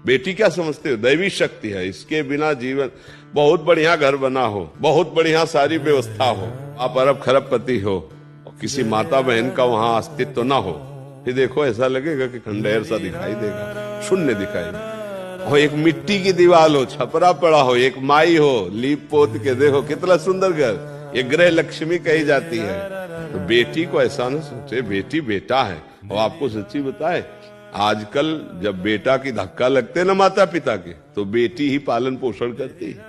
बेटी क्या समझते हो? दैवी शक्ति है, इसके बिना जीवन बहुत बढ़िया घर बना हो, बहुत बढ़िया सारी व्यवस्था हो, आप अरब खरबपति हो और किसी माता बहन का वहां अस्तित्व ना हो, फिर देखो ऐसा लगेगा कि खंडहर सा दिखाई देगा, शून्य दिखाई देगा। और एक मिट्टी की दीवार हो, छपरा पड़ा हो, एक माई हो, लीप पोत के देखो कितना सुंदर घर, ये गृह लक्ष्मी कही जाती है। तो बेटी को ऐसा ना सोचे, बेटी बेटा है। और आपको सच्ची बताए, आजकल जब बेटा की धक्का लगते ना माता पिता के, तो बेटी ही पालन पोषण करती है।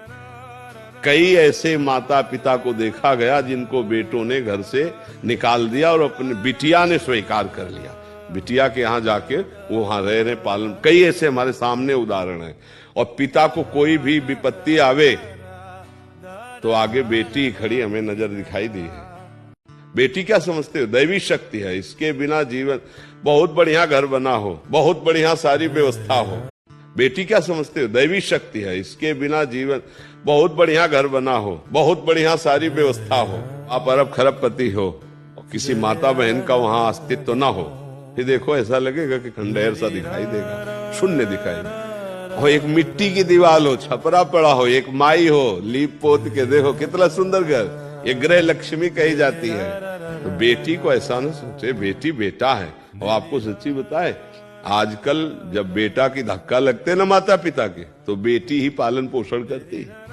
कई ऐसे माता पिता को देखा गया जिनको बेटों ने घर से निकाल दिया और अपने बिटिया ने स्वीकार कर लिया, बिटिया के यहाँ जाके वो वहां रह रहे पालन। कई ऐसे हमारे सामने उदाहरण है। और पिता को कोई भी विपत्ति आवे तो आगे बेटी ही खड़ी हमें नजर दिखाई दी है। बेटी क्या समझते हो? दैवी शक्ति है, इसके बिना जीवन बहुत बढ़िया घर बना हो, बहुत बढ़िया सारी व्यवस्था हो। बेटी क्या समझते हो? दैवी शक्ति है, इसके बिना जीवन बहुत बढ़िया घर बना हो, बहुत बढ़िया सारी व्यवस्था हो, आप अरब खरबपति हो और किसी माता बहन का वहां अस्तित्व ना हो, फिर देखो ऐसा लगेगा कि खंडहर सा दिखाई देगा, शून्य दिखाई देगा। और एक मिट्टी की दीवार हो, छपरा पड़ा हो, एक माई हो, लीप पोत के देखो कितना सुंदर घर, ये गृह लक्ष्मी कही जाती है। तो बेटी को ऐसा ना सोचे, बेटी बेटा है। और आपको सच्ची बताए, आजकल जब बेटा की धक्का लगते ना माता पिता के, तो बेटी ही पालन पोषण करती है।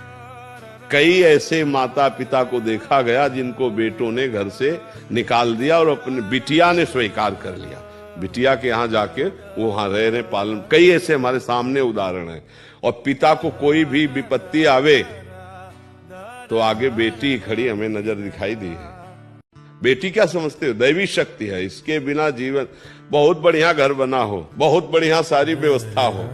कई ऐसे माता पिता को देखा गया जिनको बेटों ने घर से निकाल दिया और अपने बिटिया ने स्वीकार कर लिया, बिटिया के यहाँ जाके वो वहां रह रहे पालन। कई ऐसे हमारे सामने उदाहरण है। और पिता को कोई भी विपत्ति आवे तो आगे बेटी ही खड़ी हमें नजर दिखाई दी है। बेटी क्या समझते हो? दैवी शक्ति है, इसके बिना जीवन बहुत बढ़िया घर बना हो, बहुत बढ़िया सारी व्यवस्था हो।